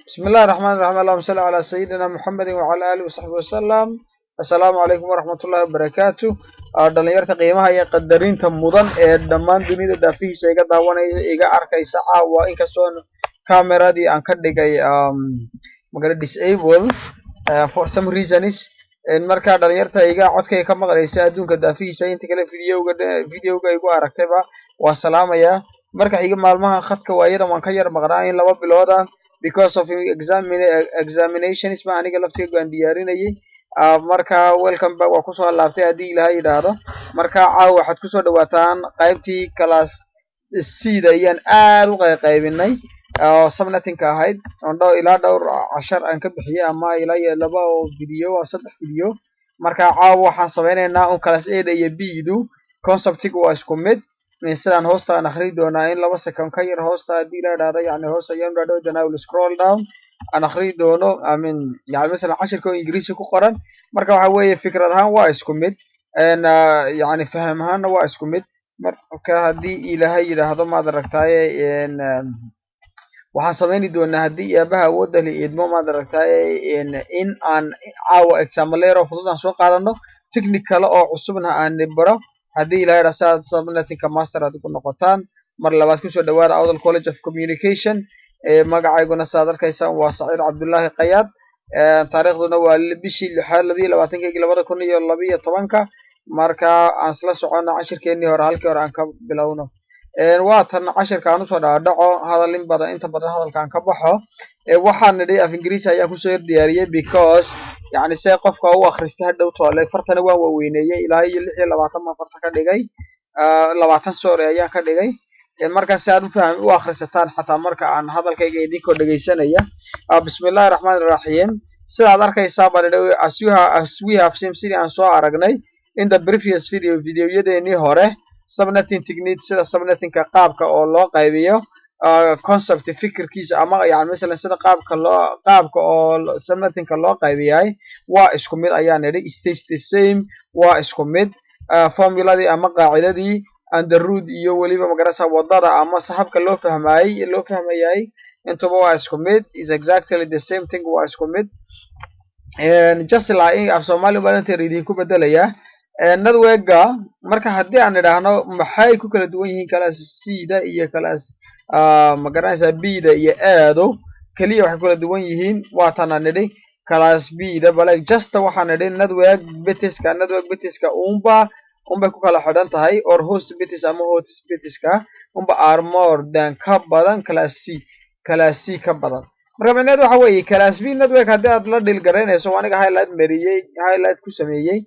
بسم الله الرحمن الرحيم اللهم صل على سيدنا محمد وعلى آله وصحبه وسلم السلام عليكم ورحمة الله وبركاته dhalinyarta qiimaha iyo qadarinta mudan ee dhammaan dunida daafihiisa iga daawanaya iga arkaysa caawa inkastoo kameradii aan ka dhigay magala disable for some reasons marka dhalinyarta iga codkay ka maqlaysa adduunka daafihiisa inta kale videoga igu aragtayba waa salaamaya marka xiga maalmaha khadka waayada waan ka yar maqnaa in 2 bilood ah because of examinations ma aniga laftiga aan diyaarinayay marka welcome back waa kusoo laabtay hadii ilaahay yiraahdo marka caawa waxaad kusoo dhawaataan qaybtii class C da ayaan aad u qaybinay oo subnetting ka ahayd oo ilaa dhowr 10 aan ka bixiyay ama ilaa 2 video oo 3 video marka caawa waxaan sameynaynaa on class A da iyo B du conceptiga waa isku mid sidaan hoosta aan akhri doonaa in 2 second ka yar hoosta hadii la yiraahdo yani hoosta ayaan raadoo doonaa will scroll down aan akhri doono yani mesela cashirka Ingiriisi ku qoran marka waxa weeye fikrad ahaan waa isku mid yani faham ahaan waa isku mid marka hadii ilaahay yiraahdo maad aragtay waxaan sameeyni doonaa hadii aabaha wada li idmo maad aragtay in aan caawa examiner fudud aan soo qaadano technical oo cusubna aan baro hadii ilaahay rasaad subnetting ka master aad ku noqotaan mar labaad ku soo dhawaada Awdal College of Communication magacayguna saad arkaysan waa Saciid Cabdullaahi Qayaad taariikhduna waa bishii 6/22/2012 marka aan isla socono cashirkeennii hore halkii hore aan ka bilowno waa tan cashirka aan soo dhaadhaco hadalin badan inta badan hadalkaan ka baxo waxaan nidhi af Ingiriisi ayaa ku soo diyaariyay because yani say qofka uu akhristay hadhow toole fartana waan weyneeyay ilaa 26 ma farta ka dhigay 20 sore ayaa ka dhigay marka si aad u faham u akhrisataan xataa marka aan hadalkayga idinko dhageysanaya bismillaahir rahmaanir rahiim sidaad arkaysaa as we have seen sidii aan soo aragnay in the previous videoyadeenii hore subnetting technique sida subnetting ka qaabka oo loo qaybiyo concept fikirkiisa ama yani mesela sida qaabka oo subnetting ka loo qaybiyay waa isku mid ayaan nidhi stays the same waa isku mid formuladii ama qaacidadii and the root iyo waliba magarasa wadada ama saxabka loo fahmayay intuba waa isku mid is exactly the same thing waa isku mid just like af Soomaali balanteer idinku bedelaya network-ga marka hadii aan idhaahno maxay ku kala duwan yihiin class C da iyo class magaranaysa B da iyo A do kaliya waxay kala duwan yihiin waa tan aan nidhi class B da bal just waxaan nidhi network bitiska unba ku kala xidhan tahay or host bitis ama host bitiska unba are more than ka badan class C ka badan marka macnaheedu waxa weeye class B network hadii aad la dhil garaynayso aniga highlight ku sameeyay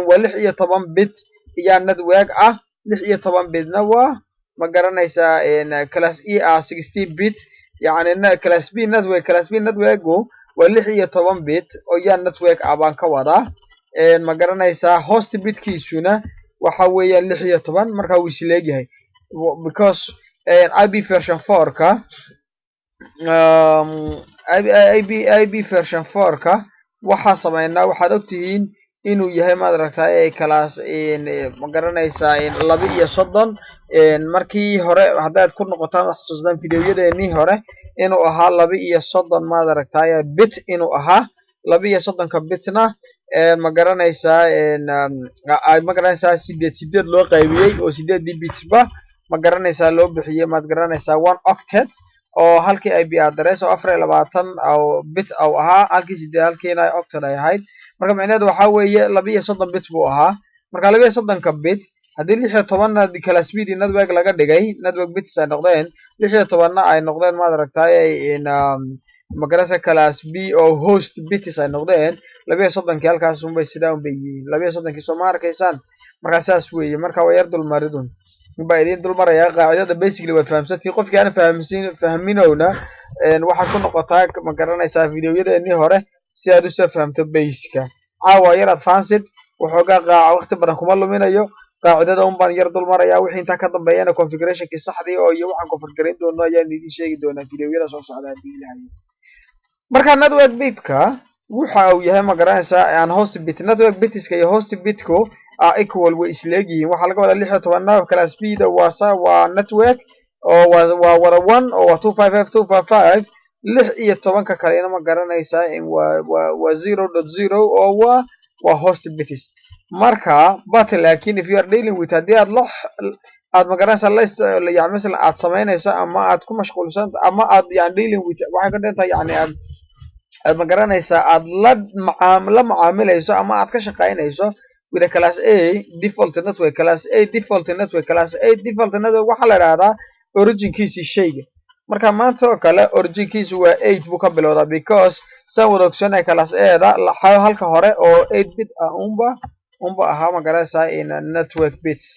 waa 16 bit iyo network ah 16 bitna waa ma garanaysaa class E ah 16 bit yani class B network waa 16 bit oo ya network ah baan ka wadaa ma garanaysaa host bitkiisuna waxa weeyaan 16 marka uu isleeyahay because IP version 4 ka IP version 4 ka waxa sameeynaa waxaad ogtihiin inuu yahay maad aragtay class ma garanaysaa 32 markii hore hadaad ku noqotaan xasuustaan videoyadeenii hore inuu ahaa 32 maad aragtay bit inuu ahaa 32 ka bitna ma garanaysaa sideed loo qaybiyay oo 8 bits ba ma garanaysaa loo bixiyay maad garanaysaa 1 octet oo halkii IP address oo 24 oo bit oo ahaa halkiina octet ay ahayd marka macnaheedu waxa weeye 32 bit buu ahaa marka 32 ka bit hadii 16 class B network laga dhigay network bits ay noqdeen 16 ay noqdeen maad aragtay magarasa class B oo host bits ay noqdeen 32 ki halkaas unbay sidaan bay yihiin 32 ki soo ma arkaysaan marka saas weeye marka waa yar dulmaridun ba idin dulmaraya qaacidada basically waa fahamsantii qofkii aan fahminowna waxaad ku noqotaa ma garanaysaa videoyadeenii hore si aad u soo fahamto basic-ka caawa yar advanced waxoogaa waqti badan kuma luminayo qaacidada baan yar dulmaraya wixii inta ka dambeeyana configuration-kii saxdii oo iyo waxaan configurayn doono ayaan idin sheegi doonaa videoyada soo socda hadii ilaahay marka network bitka waxa uu yahay ma garanaysaa aan host bit network bitiska iyo host bitku equal way isleeyihiin waxa laga wadaa 16 class B da waa network oo waa wada 1 oo 255 6 iyo 10 kalena ma garanaysaa in waa 0.0 oo waa host bits marka but laakiin if you are dealing with hadii aad ma garanaysaa yani mesela aad samaynayso ama aad ku mashquulsan ama aad yani dealing with waxay ka dhintaa yani aad ma garanaysaa aad la macaamilayso ama aad ka shaqaynayso with a class A default network class A default network class A default network waxa la yiraahdaa originkiisa shayga marka maanta oo kale originkiisu waa 8 buu ka bilowdaa because san wada ogsoonay class A da halka hore oo 8 bit ah unba ahaa ma garanaysaa in network bits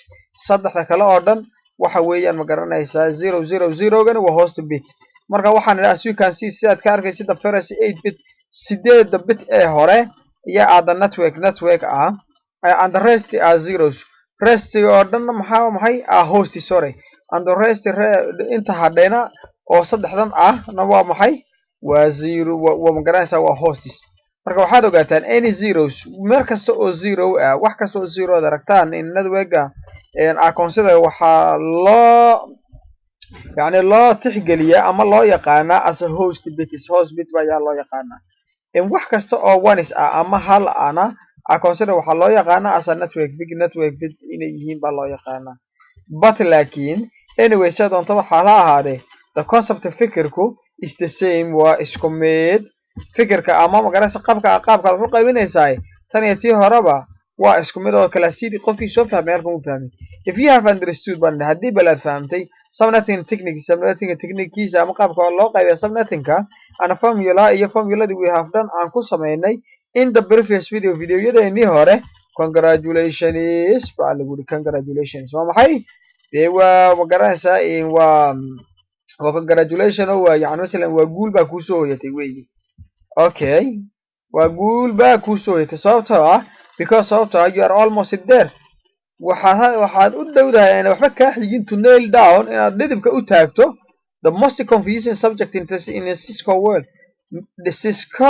saddexda kale oo dhan waxa weeyaan ma garanaysaa 000 gani waa host bit marka waxaan as you can see sidaad ka arkaysid the first 8 bit 8 bit ee hore iyo the network ah and the rest are zeros rest oo dhan maxay host sorry and the rest inta hadheena oo saddexdan ah na waa maxay waa 0 waa ma garanaysaa waa hosts marka waxaad ogaataan any zeros meel kasta oo 0 ah wax kasta oo 0 aad aragtaan in network-ga consider waxa loo tixgeliyaa ama loo yaqaanaa as a host bit ayaa loo yaqaanaa in wax kasta oo ones ah ama hal ana consider waxa loo yaqaanaa as a network bit inay yihiin baa loo yaqaanaa but laakiin anyway said on waxa la ahaade the concept fikirku is the same waa isku mid fikirka ama ma garanaysaa qaabka lagu qaybinaysaa tan iyo tii horeba waa isku mid oo kala sidii qofkii soo fahmay halkan uu fahmay if you have understood ban hadii balaad fahamtay subnetting technique ama qaabka loo qaybiyo subnetting-ka and formula iyo formuladii we have done aan ku sameynay in the previous videoyadeenii hore congratulations baa lagu yiri congratulations waa maxay waa ma garanaysaa in waa congratulations oo yani mesela waa guul baa ku soo hoyatay weey okay waa guul baa ku soo hoyatay sababtoo ah because you are almost there waxaad u dhowdahay in waxba ka xigin to nail down inaad dhidibka u taagto the most confusing subject in Cisco world Cisco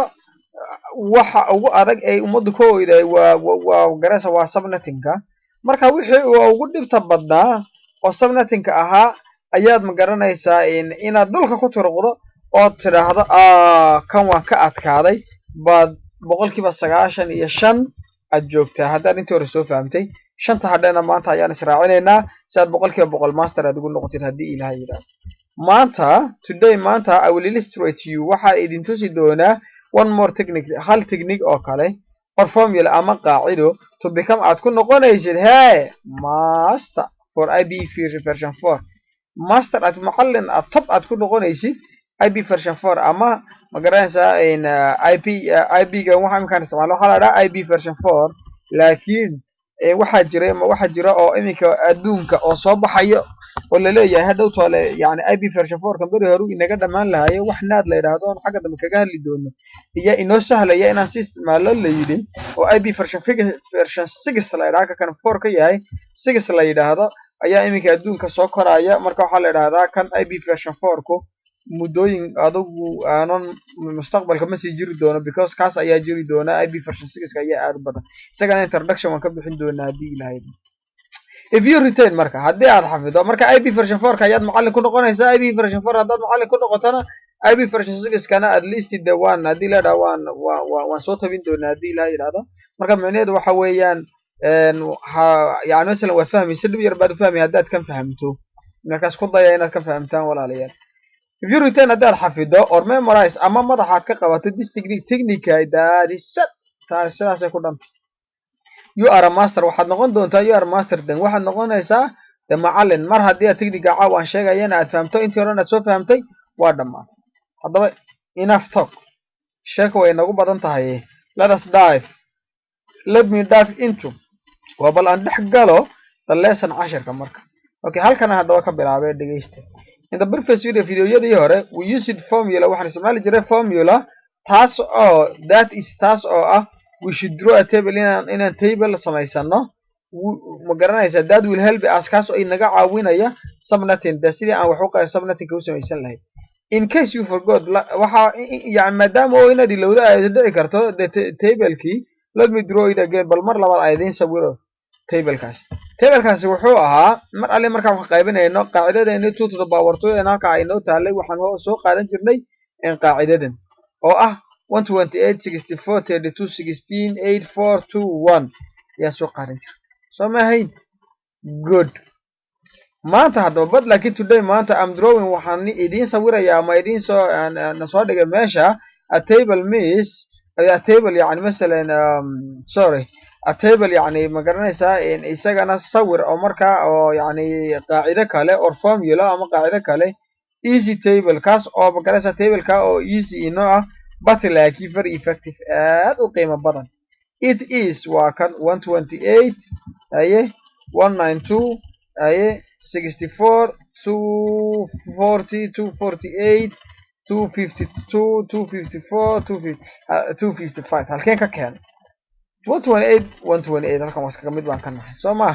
waxa ugu adag ay umadu ka weyday waa garaysa waa subnetting-ka marka wixii uu ugu dhibta badnaa oo subnetting-ka ahaa ayaad ma garanaysaa inaad dhulka ku turqdo oo tiraahdo kan waan ka adkaaday baad 95% aad joogtaa haddaan intii hore soo fahamtay shanta hadheena maanta ayaan israacinaynaa si aad 100% master aad ugu noqotid haddii Ilaahay yiraahdo maanta I will illustrate you waxa idin tusi doonaa one more technique hal technique oo kale or formula ama qaacido to become aad ku noqonaysid master for IB version 4 master at macallin top aad ku noqonaysid IB version 4 ama ma garanaysaa in IB ga waxa imkaan isticmaalo waxa la dhahaa IB version 4 laakiin waxa jira oo iminka adduunka oo soo baxayo oo la leeyahay hadhow toole yani IB version 4 kan bari hore inaga dhamaan lahayo wax naad la yiraahdo oo xagga dambe kaga hadli doono iyo inoo sahlaya inaan si isticmaalo la yidin oo IB version 6 la yiraahdo kan 4 ka yahay 6 la yiraahdo ayaa iminka adduunka soo koraya marka waxa la yiraahdaa kan IB version 4 ku mudooyin adigu aanan mustaqbalka ma sii jiri doono because kaas ayaa jiri doona IB version 6 ka ayaa aad badan isagana introduction waan ka bixin doonaa hadii Ilaahay if you retain marka hadii aad xafido marka IB version 4 ka ayaad macallin ku noqonaysaa IB version 4 hadaad macallin ku noqotana IB version 6 kana at least the one hadii la dhawaan waan soo tabin doonaa hadii Ilaahay yiraahdo marka macnaheedu waxa weeyaan yani mesela waa fahmaysa dib yar baad fahmay hadaad kan fahamto markaas ku daya inaad ka fahamtaan walaalayaal if you retain hadaad xafido or memorize ama madaxaad ka qabato this technique that is set taashaas ku dhan you are a master waxaad noqon doontaa you are a master dan waxaad noqonaysaa de macallin mar hadii aad technique caawan sheegayana aad fahamto intii hore aad soo fahamtay waa dhamaan hadaba enough talk sheeko way nagu badan tahay let me dive into waa bal aan dhex galo the lesson 10 marka okay halkan hadaba ka bilaabay dhageysta in the previous videoyadii hore we used formula waxaan isticmaali jiray formula taas oo ah we should draw a table in a table samaysano ma garanaysaa that will help us kaas oo inaga caawinaya subnetting sidii aan wax u qeybsan subnetting u samaysan lahayd in case you forgot waxa yani maadaama oo inaad ilowda ay dhici karto table-kii let me draw it again bal mar labaad ay idin sawiro table-kaasi wuxuu ahaa mar alle markaan wax qaybinayno qaacidadeena 2 to the power 2 ee halka ay noo taalay waxaan soo qaadan jirnay qaacidadan oo ah 128 64 32 16 8 4 2 1 yaa soo qaadan jira soo ma ahayn good maanta haddaba but laakiin today maanta I'm drawing waxaan idiin sawirayaa ama idiin soo na soo dhigay meesha a table means a table yani masalan sorry a table yani ma garanaysaa isagana sawir oo markaa oo yani qaacido kale or formula ama qaacido kale easy table kaas oo ma garanaysaa table ka oo easy inoo ah but laakiin very effective aad u qiimo badan it is waa kan 128 aye 192 aye 64 240 248 252 254 255 halkeen ka keenay 128 halkan waa iskaga mid baan ka nahay soo ma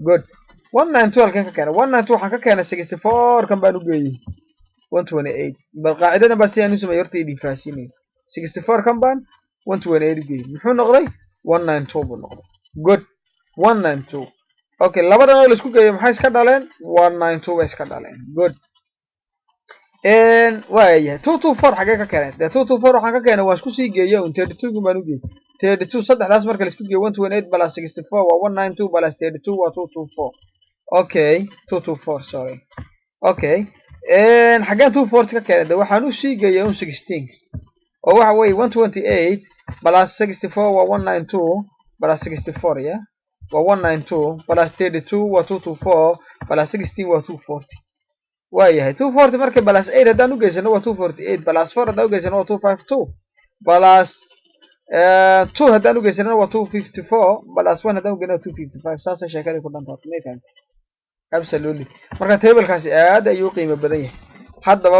good 192 halkeen ka keenay 192 waxaan ka keenay 64 kan baan u geeyay 128 bal qaacidada baa si aan u sameeyo horta idin faahsiinay 64 kan baan 128 u geeyay muxuu noqday 192 buu noqday good 192 okay labadan oo la isku geeyo maxay iska dhaleen 192 bay iska dhaleen good waayahay 224 xagee ka keenay 224 waxaan ka keenay waa isku sii geeyay 32 baan u geeyay 32 saddexdaas marka la isku geeyo 128 plus 64 waa 192 plus 32 waa 224 okay 224 sorry okay xageen 240 ka keenay waxaan u sii geeyay 16 oo waxa weeye 128 plus 64 waa 192 plus 64 yeah waa 192 plus 32 waa 224 plus 16 waa 240 waayahay 240 markii plus 8 haddaan u geysano waa 248 plus 4 haddaan u geysano waa 252 plus 2 haddaan u geysano waa 254 plus 1 haddaan u geysano waa 255 saasay sheekadii ku dhantaatay ma fahamtay absolutely marka tablekaasi aad ayuu qiimo badan yahay haddaba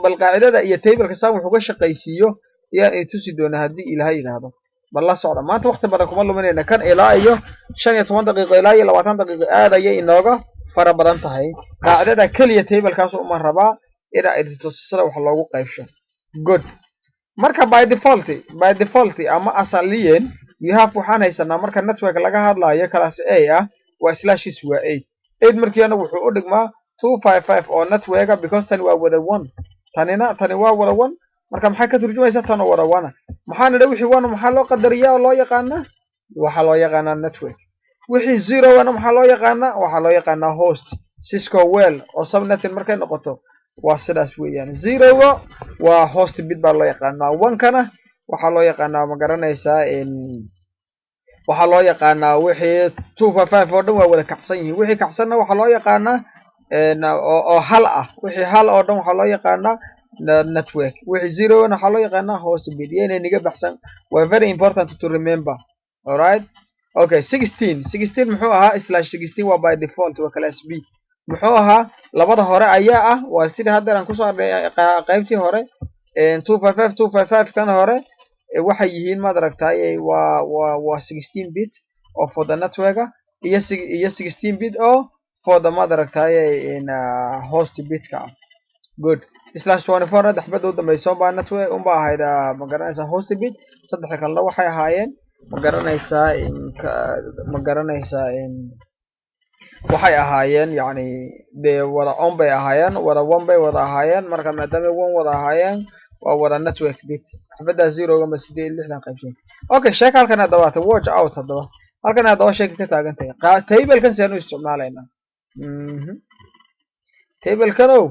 bal qaacidada iyo tableka saan wuxuu ka shaqaysiiyo ayaan idin tusi doonaa haddii ilaahay yidhaahdo bal la socda maanta waqti badan kuma luminayna kan ilaa iyo 15 daqiiqo ilaa iyo 20 daqiiqo aad ayay inooga fara badan tahay qaacidada kaliya tablekaas uma rabaa ina idin tusisada wax loogu qaybsho good marka by default ama asaliyan you have waxaan haysanaa marka network laga hadlayo class A ah waa slashes waa 8 markii anagu wuxuu u dhigmaa 255 oo network because tani waa wada 1 tani waa wada 1 marka maxay ka turjumaysaa tan wada 1 maxaan nidhi wixii 1 maxaa loo qadariyaa oo loo yaqaanaa waxa loo yaqaanaa network wixii 0 wana maxaa loo yaqaanaa waxa loo yaqaanaa host Cisco well oo subnet markay noqoto waa sidaas weeyaan 0 waa host bit baa loo yaqaanaa 1 kana waxa loo yaqaanaa ma garanaysaa waxa loo yaqaanaa wixii 255 oo dhan waa wada kacsan yihiin wixii kacsanna waxa loo yaqaanaa oo hal ah wixii hal oo dhan waxa loo yaqaanaa network wixii 0 wana waxa loo yaqaanaa host bit yana niga baxsan waa very important to remember all right okay 16 muxuu ahaa /16 waa by default waa class B muxuu ahaa labada hore ayaa ah waa sida hadda aan ku soo qaybtii hore 255 kan hore waxay yihiin ma aragtay waa 16 bit oo for the network iyo 16 bit oo for the ma aragtay in host bit ka good /24 daxbad u dambayso baa network baa ahayd ma garanaysaa host bit saddex kalena waxay ahaayeen ma garanaysaa waxay ahaayeen yani de wada on bay ahaayeen wada 1 bay wada ahaayeen marka maadaama 1 wada ahaayeen waa wada network bit xabada 0 gama 6 qaybshay okay sheeka halkan hadaba watch out hadaba halkan hadaba sheeka ka taagan tahay table kan saan u isticmaalaynaa table kan oo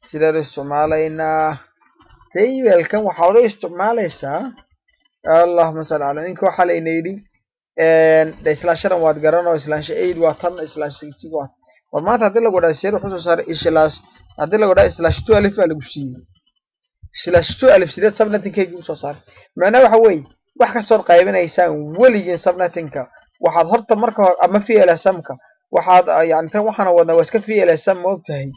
sidoo isticmaalaynaa table kan waxa loo isticmaalaysaa Allahumma salli ala inka waxa la inaydi /sharan waad garanoo /8 waa tan /16 waa war maanta hadii lagu dhahay sheer wuxuu soo saaray hadii lagu dhahay /2 alif lagu siiyay /2 alif sideed subnetting-kayga u soo saaray macnaheedu waxa weeye wax ka soo qaybinaysaan waligiin subnetting-ka waxaad horta marka hore ama VLSM-ka waxaad yani tan waxaan wadnaa waa iska VLSM ma ogtahay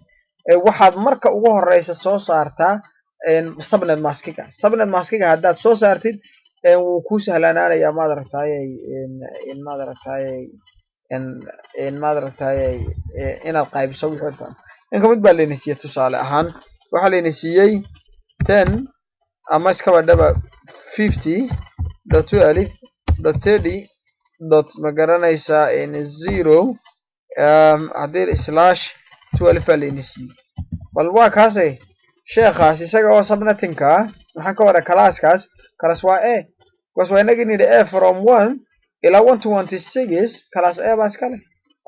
waxaad marka ugu horeysa soo saartaa subnet maskiga haddaad soo saartid wuu ku sahlanaanayaa maad aragtay inaad qaybiso wixii inka mid baa leena siiyay tusaale ahaan waxa leena siiyay 10 ama iska badaba 50.12.30. ma garanaysaa in 0 hadii /12 leena siiyay bal waa kaasay sheekhaas isaga oo subnetting-ka waxaan ka wada class-kaas class waa a because waa inagii nidhi a from 1 ilaa 126 class a baa iska leh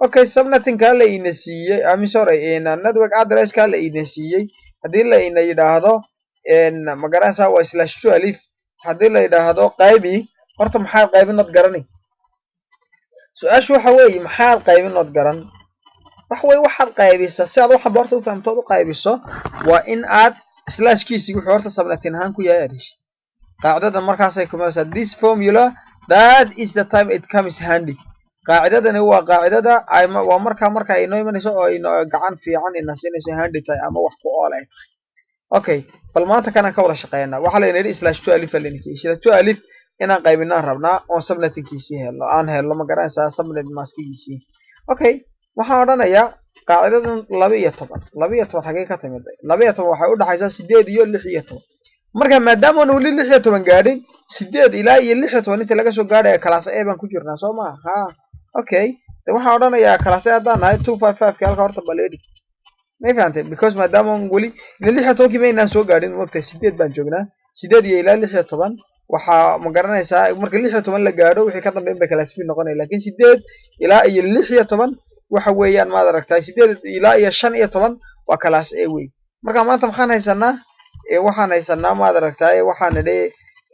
okay subnetting-ka la ina siiyey sorry network address-ka la ina siiyey haddii la ina yidhaahdo ma garanaysaa waa /12 haddii la yidhaahdo qaybi horta maxaad qaybinood garani su-aashu waxa weeye maxaad qaybinood garan wax wey waxaad qaybisaa si aad waxaba horta u fahamtood u qaybiso waa in aad slashkiisii wuxuu horta subnetting ahaan ku yahay adish qaacidadan markaasay kumaraysaa this formula that is the time it comes handy qaacidadani waa qaacidada waa marka ay noo imanayso oo ay gacan fiican ina siinayso handy tahay ama wax ku ool ay okay bal maanta kana ka wada shaqeynaa waxa la yiraahdaa /12 /12 inaan qaybinaan rabnaa oo subnetting-kiisii helo aan helo ma garanaysaa subnet maskigiisii okay waxaan odhanayaa qaacidadan 12 xagee ka timid 12 waxay u dhaxaysaa 8 iyo 16 marka maadaama uu 16 gaadhin 8 ilaa iyo 16 inta laga soo gaadhay class A baan ku jirnaa soo ma ha okay waxaan odhanayaa class A hadaan nahay 255 ka halka horta baleedi ma fahamtay because maadaama wali 16 kii baynaan soo gaadhin waqti 8 baan joognaa 8 iyo ilaa 16 waxa ma garanaysaa marka 16 la gaadho wixii ka dambeeyay bay class B noqonay laakiin 8 ilaa iyo 16 waxa weeyaan maad aragtay 8 ilaa iyo 15 waa class A way marka maanta maxaan haysanaa maad aragtay waxaan nidhi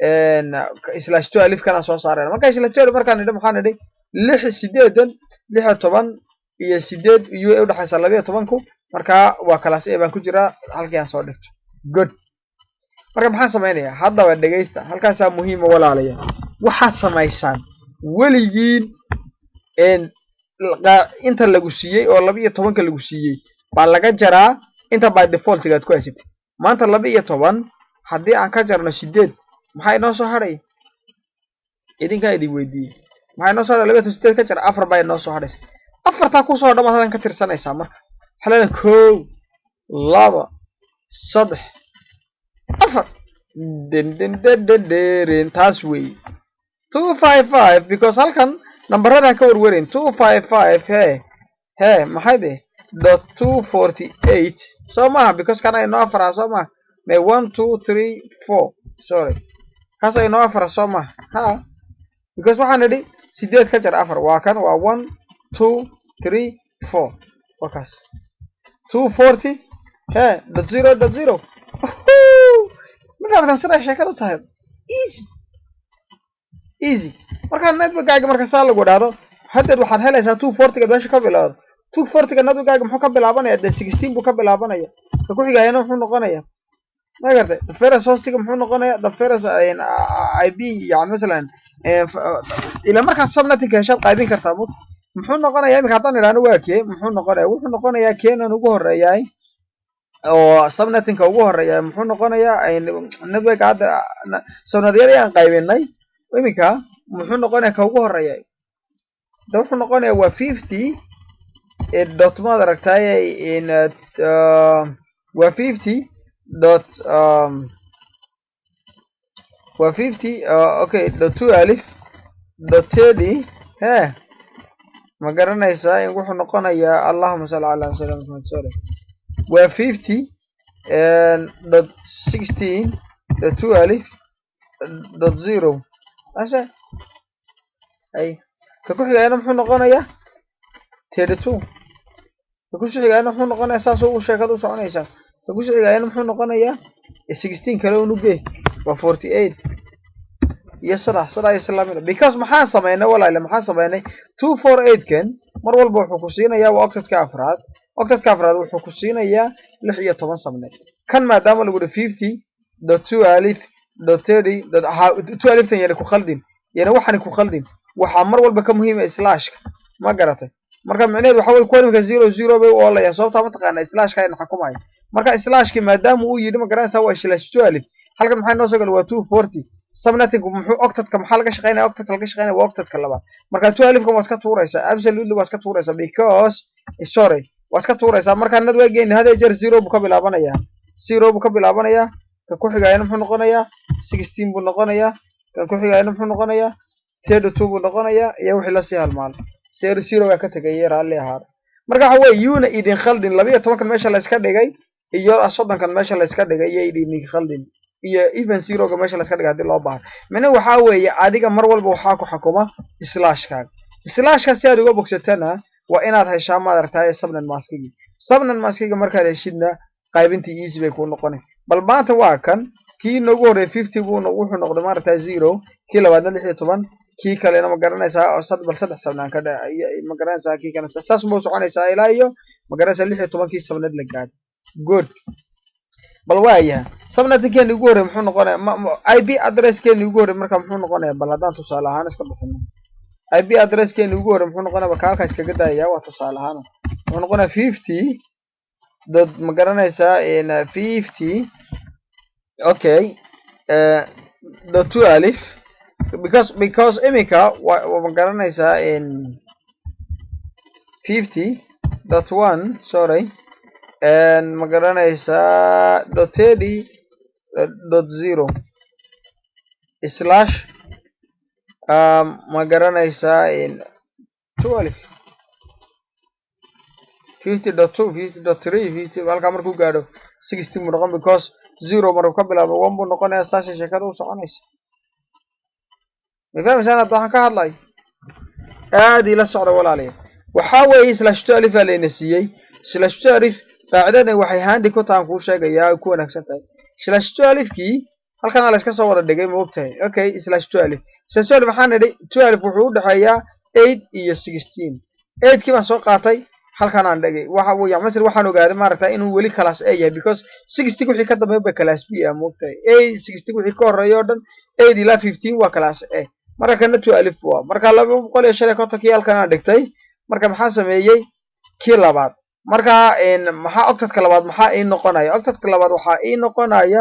/12 kana soo saareen marka /12 markaan nidhi maxaan nidhi 8 16 iyo 8 iyo u dhaxaysa 12 ku marka waa class A baan ku jiraa halkii aan soo dhigto good marka maxaan sameeynaa haddaba dhageysta halkaas muhiim walaalayaal waxaad samaysaan weligiin inta lagu siiyey oo 12 lagu siiyey baa laga jaraa inta by default gaad ku haysatay maanta 12 haddii aan ka jarno 8 maxay noo soo haray idinka idin weydiiyey maxay noo soo haray 8 ka jar 4 bay noo soo haray 4 ku soo dhamaad ka tirsanaysaa marka xalan 1 2 3 4 den taas way 255 because halkan numberada ka warwarin 255 he maxay de .248 so ma because kana ino afar so ma me 1 2 3 4 sorry kaso ino afar so ma ha because waxaan nidhi 8 ka jar 4 waa kan waa 1 2 3 4 wakaas 240 he .0 marka sida sheekadu tahay easy marka network-gaaga marka saa lagu dhaado hadda waxaad helaysaa 240 meesha ka bilaado 240 network-gaaga muxuu ka bilaabanayaa 16 buu ka bilaabanaya ka ku xigayna wuxuu noqonayaa ma gartay the first hostiga muxuu noqonayaa the first IP yani mesela ila marka subnetting heshaad qaybin kartaa muxuu noqonayaa imika haddaan idhaahno waa kee muxuu noqonayaa keenan ugu horeeyay oo subnetting-ka ugu horeeya muxuu noqonayaa network hadda subnetyadii aan qaybinay imika muxuu noqonayaa ka ugu horeeya wuxuu noqonayaa waa 50 dot maad aragtay waa 50 dot waa 50 okay dot 12 dot 30 he ma garanaysaa in wuxuu noqonayaa allahumma salli ala muhammad sorry waa 50 dot 16 dot 12 dot 0 asha ay ka ku xigayna muxuu noqonayaa 32 ka ku xigayna muxuu noqonayaa saas oo sheekadu soconaysa ka ku xigayna muxuu noqonayaa 16 kale uu nuge waa 48 iyo sada islaamina because maxaan sameeynay walaal maxaan sameeynay 248 kan mar walba wuxuu ku siinayaa waa octet-ka afraad wuxuu ku siinayaa 16 subnet kan maadaama lagu dhahay 50.12.30.12 tan yar ku khaldin yana waxaan ku khaldin waxa mar walba ka muhiim ah slash ma garatay marka macnaheedu waxa way kuwanka 00 bay oo la sababta ma taqaana slash ka in xukumayo marka slash ki maadaama uu yiri ma garanaysaa waa /12 halkan maxay noo soo gal waa 240 subnetting muxuu octet-ka maxaa laga shaqeynaa waa octet-ka labaad marka 12 kan waad ka tuuraysaa absolutely waad ka tuuraysaa because sorry waad ka tuuraysaa marka network-geena hada jeer 0 buu ka bilaabanayaa ka ku xigayna muxuu noqonayaa 16 buu noqonayaa kan ku xigayna muxuu noqonayaa 32 buu noqonayaa iyo wixii la sii halmaal 0 waa ka tagay raalli ahaad marka waxa way yuuna idin khaldin 12 kan meesha la iska dhigay iyo soddonkan meesha la iska dhigay iyo idin khaldin iyo even zero-ga meesha la iska dhigay hadii loo baahdo macna waxa weeye adiga mar walba waxa ku xukuma slash-ka si aad uga bogsatana waa inaad heshaa maaragtay subnet maskiga markaad heshidna qaybintii easy bay ku noqonay bal maanta waa kan kii noogu horeey 50 buu wuxuu noqday maaragtay 0 kii labaadna 16 kii kalena ma garanaysaa oo saddex sabnaan ka dhacay ma garanaysaa kii kana saas ma soconaysaa ilaa iyo ma garanaysaa 16 kii sabnad la gaadhay good bal waaya sabnadkeeni ugu horeey muxuu noqonayaa IP address-keeni ugu horeey marka muxuu noqonayaa bal hadaan tusaale ahaan iska bixino IP address-keeni ugu horeey muxuu noqonayaa bal halkaas iskaga daaya waa tusaale ahaan wuxuu noqonayaa 50 dad ma garanaysaa in 50 okay the 12 because imika ma garanaysaa in 50.1 sorry and ma garanaysaa .30.0 slash ma garanaysaa in 12 50.2 50.3 50 halka markuu gaadho 16 buu noqon because 0 markuu ka bilaabo 1 buu noqonayaa saasha sheekada u soconaysa ma fahmaysaa waxaan ka hadlay aad ila socda walaalayaal waxa weeye /12 aa leena siiyay /12 qaacidada waxay handi ku taan ku sheegayaa ku wanaagsan tahay /12kii halkan la iska soo wada dhigay ma ogtahay okay /12 waxaan nidhi 12 wuxuu u dhaxeeyaa 8 iyo 16 8kii baan soo qaatay halkan aan dhigay waxa weeye masal waxaan ogaaday maaragtay inuu weli class A yahay because 60 wixii ka dambeeyay class B ah ma ogtahay 60 wixii ka horeeyo dhan 8 ilaa 15 waa class A marka kana 12 waa marka 250 kii halkan aan dhigtay marka maxaa sameeyay kii labaad marka maxaa octet-ka labaad maxaa ii noqonaya octet-ka labaad waxa ii noqonaya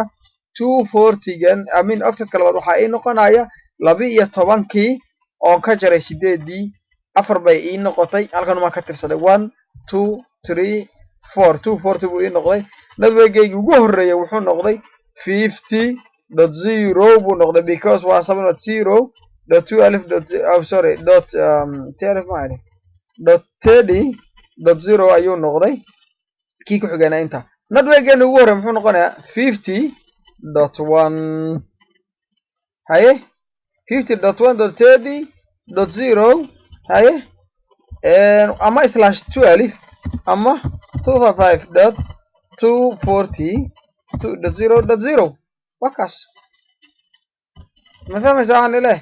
240gan octet-ka labaad waxa ii noqonaya 12kii oo ka jaray 8dii afar bay ii noqotay halkan ma ka tirsaday 1 2 3 4 240 buu ii noqday network-gaygu ugu horeeyay wuxuu noqday 50.0 buu noqday because waa 7.0.12 sorry .30.0 ayuu noqday kii ku xigana inta network-geena ugu horeeyay muxuu noqonayaa 50.1 haye 50.1.30.0 haye ama /12 ama 255.240.0.0 wakaas ma fahmaysaa waxaan ilaahay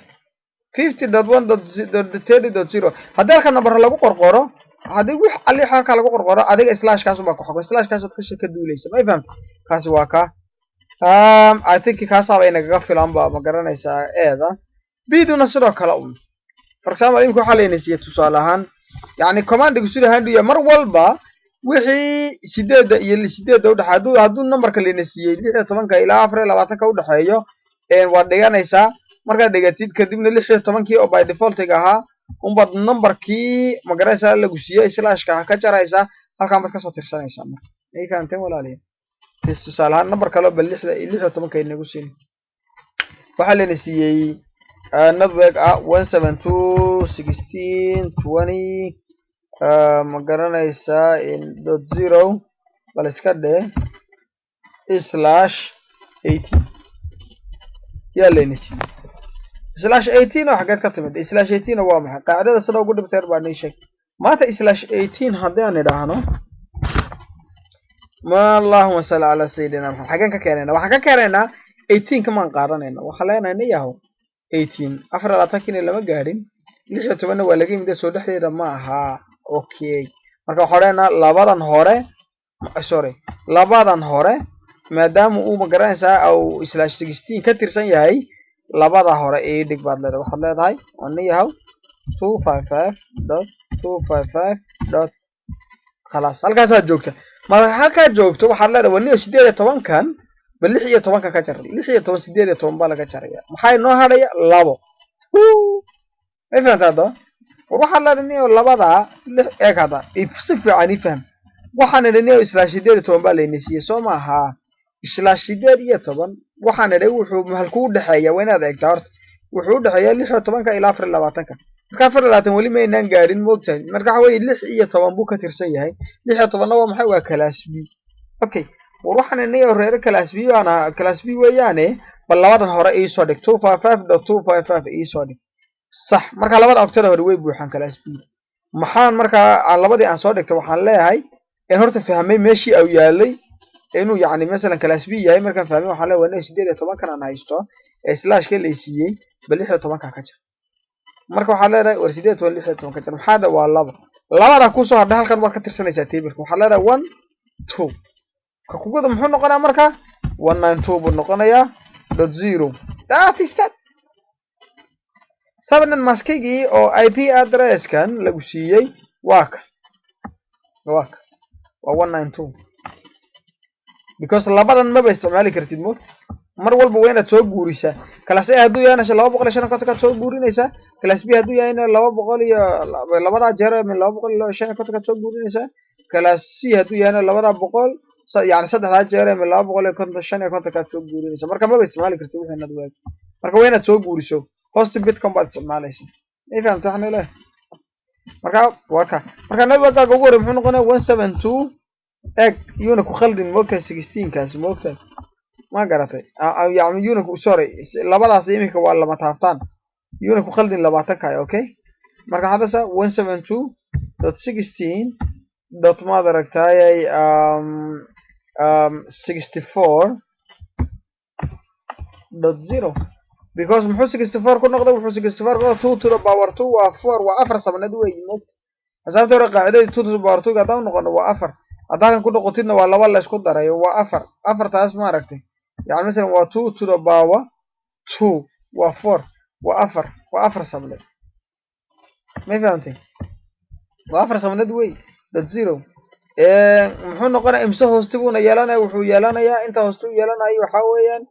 50.1.30.0 haddii halka number lagu qorqoro haddii wax ali halka lagu qorqoro adiga /kaas baa ku xogay /kaas aad ka duulaysa ma fahamtay kaasi waa ka I think kaas aba inaga filan ba ma garanaysaa eeda biduna sidoo kale for example imku waxa leenaysiiyay tusaale ahaan yani command-gu sida handiya mar walba wixii 8 iyo 8 u dhaxaado hadduu numberka leenaysiiyay 16 ilaa 24 u dhaxeeyo waa dhiganaysaa marka dhigatid kadibna 16kii oo by default ahaa umbad numberkii ma garanaysaa lagu siiyay /ka ka jaraysa halkaan baad ka soo tirsanaysaa marka ay fahanteen walaaliyaal tusaale ahaan number kale bal 16 inagu siin waxa leenaysiiyay network 172.16.20 ma garanaysaa in .0 bal iska dheh /18 yaa leenaysiiyay /18 waxa geed ka timid /18 waa maxay qaacidada sida ugu dhibteer baa nii sheeg maanta /18 haddii aan idhaahno ma allahumma salli ala sayyidina Muhammad xagan ka keenayna waxaan ka keenaynaa 18 kamaan qaadanayna waxaan leenahay niyahow 18 24 lama gaadhin 16 waa laga yimid soo dhexdeeda ma aha okay marka waxaan leenahay labadan hore maadaama uu ma garanaysaa au /16 ka tirsan yahay labada hore ee dhig baad leedahay waxaad leedahay niyahow 255.255. خلاص halkaas aad joogta marka halka joogto waxaad leedahay waniyo 18kan bal 16 ka jar 18 baa laga jaraya maxay noo hadhaya 2 ay fahantaado waxaad leedahay niyo labada eegada si fiican ifaham waxaan idhaniyo /18 baa leenaysiiyay soo maaha /18 waxaan idhay wuxuu halku u dhaxeeyaa waynaad eegtaa horta wuxuu u dhaxeeyaa 16 ilaa 24 marka 24 wali ma inaan gaarin moogtahay marka waxa weeye 16 buu ka tirsan yahay 16 waa maxay waa class B okay وروحنا إني أوريك كلاس بي وأنا كلاس بي وياني بلوادن هراء إيه صادق 255.255 إيه صادق صح مركا لباد أكتر هو ويب وحن كلاس بي محان مركا على لبادي عن صادق وحن لا هاي إن هرت فهمي ماشي أو يالي إنه يعني مثلا كلاس بي هاي مركا فهمي وحن لا وإنه سيدي طبعا كان أنا هايستو إسلاش كل إيسيي بليحة طبعا كاكتر marka waxa leedahay war 8 ka jar maxaa dhawaa laba labada ku soo hadhay halkan waad ka tirsanaysaa table-ka waxa leedahay 1 2 ka kuguda muxuu noqonaa marka 192 buu noqonayaa .0 that is set sabnan maskigi oo IP address kan lagu siiyay waa 192 because labadan ma ba isticmaali kartid mood mar walba waa inaad soo guurisaa class A haduu yahay 255 ka soo guurinaysaa class B haduu yahay 200 iyo labada jeer min 255 ka soo guurinaysaa class C haduu yahay 200 yani saddex jeer min 255 ka soo guurinaysaa marka ma ba isticmaali kartid wixii aad waayay marka waa inaad soo guuriso host bitcoin baad isticmaalaysaa ma fahamtay waxna leh marka network-ka ugu horeeyo muxuu noqonayaa 172 egg yuna ku khaldin moogta 16 kaas moogta ما قرأتي يعني يونك sorry labadaas imika waa lama taabtaan yuna ku khaldin 20 ka okay marka hadasa 172.16 dot ma daragtay 64.0 because muxuu 64 ku noqday wuxuu 64 ku 2 to the power 2 waa 4 waa 4 sabnad weey mood حسابته hore qaacidada 2 to the power 2 gadaan noqono waa 4 hadaan ku noqotidna waa laba la isku daray waa 4 taas ma aragtay يعني مثلا و 2 to the power 2 و 4 و 4 و 4 سمنت ما فهمتي و 4 سمنت وي .0 muxuu noqonaa imse hoosti buuna yeelanaya wuxuu yeelanayaa inta hoosti uu yeelanayo waxa weeyaan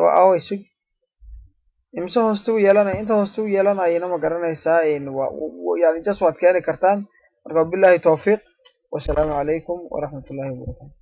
waa isig imse hoosti uu yeelanaya inta hoosti uu yeelanayna ma garanaysaa yani just waad keeni kartaan marka billahi tawfiiq wassalaamu calaykum waraxmatullaahi wabarakaatu